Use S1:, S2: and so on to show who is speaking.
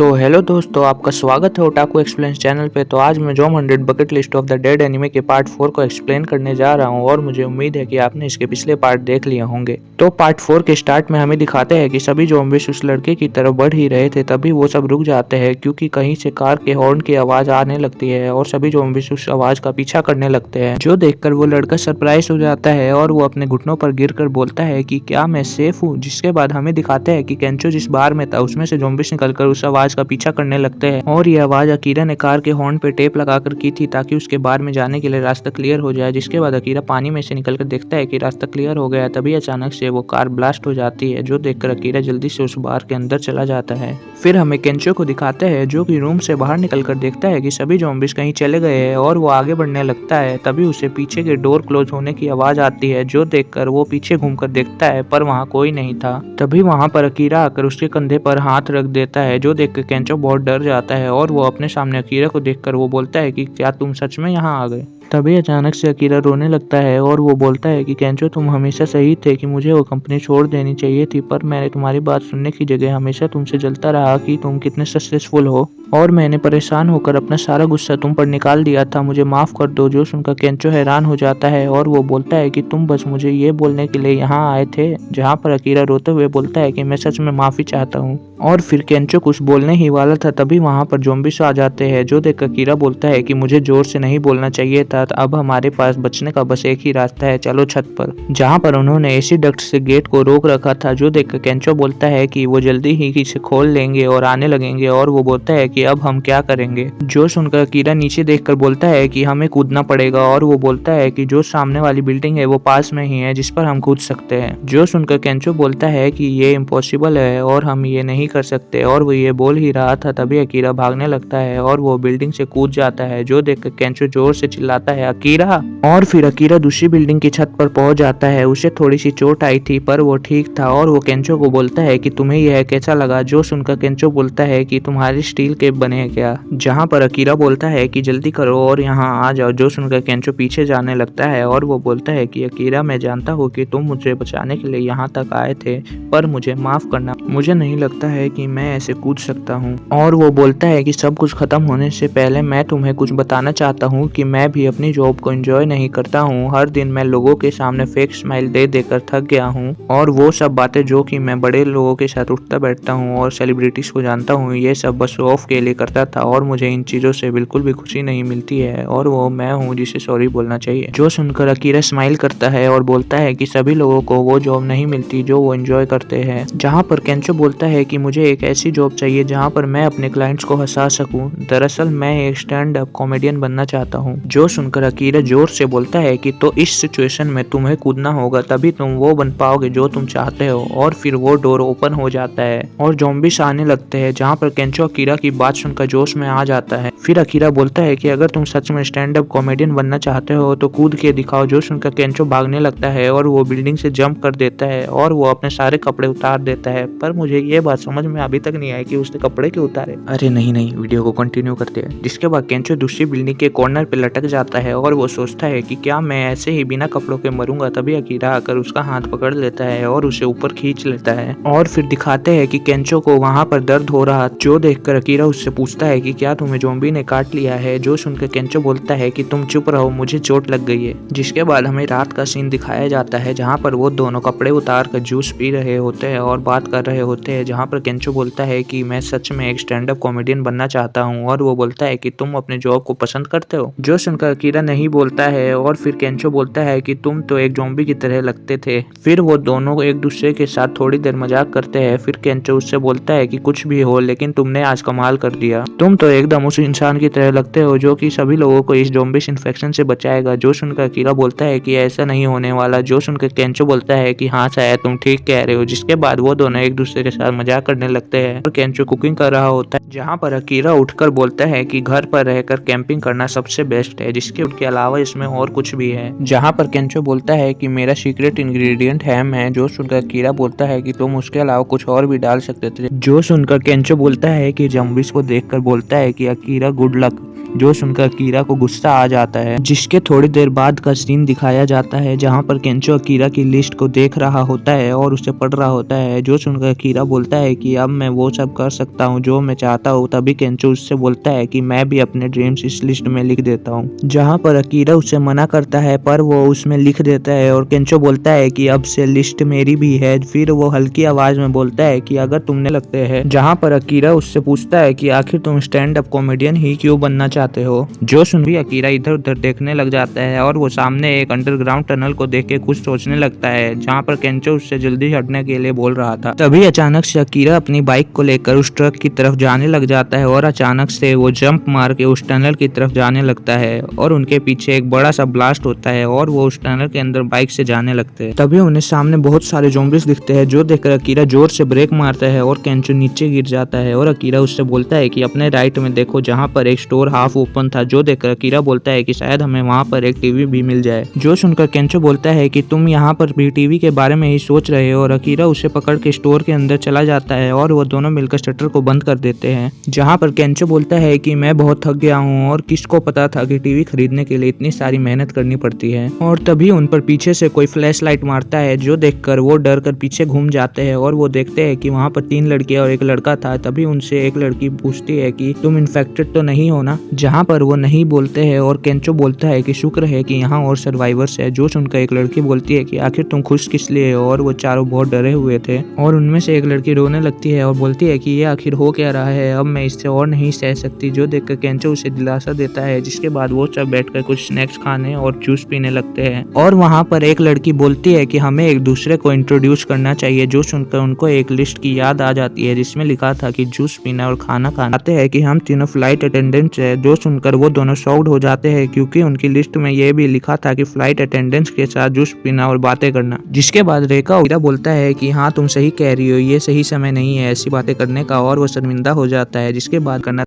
S1: Hello दोस्तों, आपका स्वागत है ओटाकू एक्सप्लेन्स चैनल पे। तो आज मैं job 100 bucket list of the dead anime के पार्ट 4 को एक्सप्लेन करने जा रहा हूँ और मुझे उम्मीद है कि आपने इसके पिछले पार्ट देख लिए होंगे। तो पार्ट 4 के स्टार्ट में हमें दिखाते हैं कि सभी ज़ॉम्बीज उस लड़के की तरफ बढ़ ही रहे थे, तभी वो सब रुक जाते हैं क्योंकि कहीं से कार के हॉर्न की आवाज़ आने लगती है और सभी ज़ॉम्बीज उस आवाज़ का पीछा करने लगते हैं, जो देखकर वो लड़का सरप्राइज हो जाता है और वो अपने घुटनों पर गिरकर बोलता है कि क्या मैं सेफ हूँ। जिसके बाद हमें दिखाते हैं कि केंचो जिस बार में था उसमें से ज़ॉम्बीज निकलकर उस आवाज़ का पीछा करने लगते हैं और ये आवाज़ अकीरा ने कार के हॉर्न पे टेप लगाकर की थी ताकि उसके बार में जाने के लिए रास्ता क्लियर हो जाए। जिसके बाद अकीरा पानी में से निकलकर देखता है कि रास्ता क्लियर हो गया, तभी अचानक से वो कार ब्लास्ट हो जाती है, जो देखकर अकीरा जल्दी से उस बार के अंदर चला जाता है। फिर हमें केंचो को दिखाते हैं जो कि रूम से बाहर निकलकर देखता है कि सभी ज़ॉम्बीज कहीं चले गए हैं और वो आगे बढ़ने लगता है, तभी उसे पीछे के डोर क्लोज होने की आवाज़ आती है, जो देखकर वो पीछे घूमकर देखता है पर वहाँ कोई नहीं था। तभी वहाँ पर अकीरा आकर उसके कंधे पर हाथ रख देता है, जो देखकर केंचो बहुत डर जाता है और वो अपने सामने अकीरा को देखकर वो बोलता है कि क्या तुम सच में यहाँ आ गए। तभी अचानक से अकीरा रोने लगता है और वो बोलता है कि केंचो तुम हमेशा सही थे कि मुझे वो कंपनी छोड़ देनी चाहिए थी, पर मैंने तुम्हारी बात सुनने की जगह हमेशा तुमसे जलता रहा कि तुम कितने सक्सेसफुल हो और मैंने परेशान होकर अपना सारा गुस्सा तुम पर निकाल दिया था, मुझे माफ़ कर दो। जो सुनकर केंचो हैरान हो जाता है और वो बोलता है कि तुम बस मुझे ये बोलने के लिए यहाँ आए थे, जहाँ पर अकीरा रोते हुए बोलता है कि मैं सच में माफ़ी चाहता हूँ। और फिर केंचो कुछ बोलने ही वाला था, तभी वहाँ पर ज़ॉम्बीज आ जाते हैं, जो देख अकीरा बोलता है कि मुझे जोर से नहीं बोलना चाहिए था, अब हमारे पास बचने का बस एक ही रास्ता है, चलो छत पर, जहाँ पर उन्होंने एसी डक्ट से गेट को रोक रखा था। जो देखकर केंचो बोलता है कि वो जल्दी ही इसे खोल लेंगे और आने लगेंगे और वो बोलता है कि अब हम क्या करेंगे। जो सुनकर अकीरा नीचे देखकर बोलता है कि हमें कूदना पड़ेगा और वो बोलता है कि जो सामने वाली बिल्डिंग है वो पास में ही है जिस पर हम कूद सकते हैं। जो सुनकर केंचो बोलता है कि ये इम्पॉसिबल है और हम ये नहीं कर सकते और वो ये बोल ही रहा था, तभी अकीरा भागने लगता है और वो बिल्डिंग से कूद जाता है। जो देखकर केंचो जोर से चिल्लाता है अकीरा, और फिर अकीरा दूसरी बिल्डिंग की छत पर पहुंच जाता है। उसे थोड़ी सी चोट आई थी पर वो ठीक था और वो केंचो को बोलता है कि तुम्हें यह कैसा लगा। जो सुनकर केंचो बोलता है कि तुम्हारे स्टील के बने क्या, जहां पर अकीरा बोलता है कि जल्दी करो और यहाँ आ जाओ। जो सुनकर केंचो पीछे जाने लगता है और वो बोलता है कि अकीरा मैं जानता हूँ कि तुम मुझे बचाने के लिए यहाँ तक आए थे, पर मुझे माफ करना, मुझे नहीं लगता है कि मैं ऐसे कूद सकता हूँ। और वो बोलता है कि सब कुछ खत्म होने से पहले मैं तुम्हें कुछ बताना चाहता हूँ कि मैं भी अपनी जॉब को एंजॉय नहीं करता हूँ। हर दिन मैं लोगों के सामने फेक स्माइल दे देकर थक गया हूँ और वो सब बातें जो कि मैं बड़े लोगों के साथ उठता बैठता हूँ और सेलिब्रिटीज को जानता हूँ, ये सब बस शो ऑफ के लिए करता था और मुझे इन चीज़ों से बिल्कुल भी खुशी नहीं मिलती है और वो मैं हूँ जिसे सॉरी बोलना चाहिए। जो सुनकर अकीरा स्माइल करता है और बोलता है कि सभी लोगों को वो जॉब नहीं मिलती जो वो एंजॉय करते हैं। जहाँ पर केंचो बोलता है कि मुझे एक ऐसी जॉब चाहिए जहाँ पर मैं अपने क्लाइंट्स को हंसा सकूँ, दरअसल मैं एक स्टैंड अप कॉमेडियन बनना चाहता हूँ। जो सुनकर अकीरा जोर से बोलता है कि तो इस सिचुएशन में तुम्हें कूदना होगा, तभी तुम वो बन पाओगे जो तुम चाहते हो। और फिर वो डोर ओपन हो जाता है और ज़ॉम्बीज आने लगते हैं, जहाँ पर केंचो अकीरा की बात सुनकर जोश में आ जाता है। फिर अकीरा बोलता है कि अगर तुम सच में स्टैंड अप कॉमेडियन बनना चाहते हो तो कूद के दिखाओ। जो सुनकर केंचो भागने लगता है और वो बिल्डिंग से जंप कर देता है और वो अपने सारे कपड़े उतार देता है, पर मुझे ये बात समझ में अभी तक नहीं आई कि उसने कपड़े क्यों उतारे। अरे नहीं, वीडियो को कंटिन्यू करते हैं। जिसके बाद केंचो दूसरी बिल्डिंग के कॉर्नर पे लटक जाता है और वो सोचता है कि क्या मैं ऐसे ही बिना कपड़ों के मरूंगा। तभी अकीरा आकर उसका हाथ पकड़ लेता है और उसे ऊपर खींच लेता है और फिर दिखाते हैं कि केंचो को वहां पर दर्द हो रहा। जो देखकर अकीरा उससे पूछता है कि क्या तुम्हें ज़ॉम्बी ने काट लिया है। जो सुनकर केंचो बोलता है कि तुम चुप रहो, मुझे चोट लग गई है। जिसके बाद हमें रात का सीन दिखाया जाता है, जहाँ पर वो दोनों कपड़े उतार कर जूस पी रहे होते हैं और बात कर रहे होते हैं। जहाँ पर केंचो बोलता है कि मैं सच में एक स्टैंड अप कॉमेडियन बनना चाहता हूँ और वो बोलता है कि तुम अपने जॉब को पसंद करते हो। जो सुनकर अकीरा नहीं बोलता है और फिर केंचो बोलता है कि तुम तो एक ज़ॉम्बी की तरह लगते थे। फिर वो दोनों एक दूसरे के साथ थोड़ी देर मजाक करते हैं। फिर केंचो उससे बोलता है कि कुछ भी हो, लेकिन तुमने आज कमाल कर दिया, तुम तो एकदम उस इंसान की तरह लगते हो जो कि सभी लोगों को इस ज़ॉम्बी इन्फेक्शन से बचाएगा। जो सुनकर अकीरा बोलता है कि ऐसा नहीं होने वाला। जो सुनकर केंचो बोलता है कि हाँ शायद तुम ठीक कह रहे हो। जिसके बाद वो दोनों एक दूसरे के साथ मजाक करने लगते हैं और केंचो कुकिंग कर रहा होता है, जहाँ पर अकीरा उठकर बोलता है कि घर पर रहकर कैंपिंग करना सबसे बेस्ट है, जिसके अलावा इसमें और कुछ भी है। जहाँ पर केंचो बोलता है कि मेरा सीक्रेट इंग्रेडिएंट हैम है। जो सुनकर अकीरा बोलता है कि तुम उसके अलावा कुछ और भी डाल सकते थे। जो सुनकर केंचो बोलता है कि ज़ॉम्बीज को देखकर बोलता है कि अकीरा गुड लक। जो सुनकर अकीरा को गुस्सा आ जाता है, जिसके थोड़ी देर बाद का सीन दिखाया जाता है जहाँ पर केंचो अकीरा की लिस्ट को देख रहा होता है और उसे पढ़ रहा होता है। जो सुनकर अकीरा बोलता है कि अब मैं वो सब कर सकता हूँ जो मैं चाहता हूँ। तभी केंचो उससे बोलता है कि मैं भी अपने ड्रीम्स इस लिस्ट में लिख देता हूँ, जहाँ पर अकीरा उससे मना करता है पर वो उसमें लिख देता है और केंचो बोलता है कि अब से लिस्ट मेरी भी है। फिर वो हल्की आवाज में बोलता है कि अगर तुमने लगते हैं, जहाँ पर अकीरा उससे पूछता है कि आखिर तुम स्टैंड अप कॉमेडियन ही क्यों बनना चाहते हो। जो सुन भी अकीरा इधर उधर देखने लग जाता है और वो सामने एक अंडरग्राउंड टनल को देख के कुछ सोचने लगता है, जहाँ पर केंचो उससे जल्दी हटने के लिए बोल रहा था। तभी अचानक से अकीरा अपनी बाइक को लेकर उस ट्रक की तरफ जाने लग जाता है और अचानक से वो जंप मार के उस टनल की तरफ जाने लगता है और उनके पीछे एक बड़ा सा ब्लास्ट होता है और वो उस टनल के अंदर बाइक से जाने लगते हैं। तभी उन्हें सामने बहुत सारे ज़ॉम्बीज़ दिखते हैं, जो देखकर अकीरा जोर से ब्रेक मारता है और केंचो नीचे गिर जाता है और अकीरा उससे बोलता है कि अपने राइट में देखो, जहाँ पर एक स्टोर हाफ ओपन था। जो देखकर अकीरा बोलता है कि शायद हमें वहाँ पर एक टीवी भी मिल जाए। जो सुनकर केंचो बोलता है कि तुम यहाँ पर भी टीवी के बारे में ही सोच रहे हो और अकीरा उसे पकड़ के स्टोर के अंदर चला जाता है और वो दोनों मिलकर शटर को बंद कर देते हैं। जहाँ पर केंचो बोलता है कि मैं बहुत थक गया हूँ और किसको पता था कि टीवी खरीदने के लिए इतनी सारी मेहनत करनी पड़ती है। और तभी उन पर पीछे से कोई फ्लैश लाइट मारता है, जो देखकर वो डर कर पीछे घूम जाते हैं और वो देखते हैं कि वहाँ पर 3 लड़कियां और एक लड़का था। तभी उनसे एक लड़की पूछती है कि तुम इन्फेक्टेड तो नहीं हो ना, जहाँ पर वो नहीं बोलते हैं और केंचो बोलता है कि शुक्र है कि यहाँ और सर्वाइवर्स है। जो सुनकर एक लड़की बोलती है कि आखिर तुम खुश किस लिए हो, और वो चारों बहुत डरे हुए थे। और उनमें से एक लड़की रोने लगती है और बोलती है कि ये आखिर हो क्या रहा है, अब मैं इससे और नहीं सह सकती। जो देखकर केंचो उसे दिलासा देता है, जिसके बाद वो सब बैठकर कुछ स्नैक्स खाने और जूस पीने लगते हैं। और वहाँ पर एक लड़की बोलती है कि हमें एक दूसरे को इंट्रोड्यूस करना चाहिए। जो सुनकर उनको एक लिस्ट की याद आ जाती है, जिसमें लिखा था कि जूस पीना और खाना खाना। आते हैं कि हम तीनों फ्लाइट अटेंडेंट्स है। जो सुनकर वो दोनों शॉक्ड हो जाते हैं, क्योंकि उनकी लिस्ट में ये भी लिखा था कि फ्लाइट अटेंडेंट्स के साथ जूस पीना और बातें करना। जिसके बाद रेखा बोलता है कि हाँ तुम सही कह रही हो, ये सही समय नहीं है ऐसी बातें करने का, और वो शर्मिंदा हो जाता है। जिसके बाद करना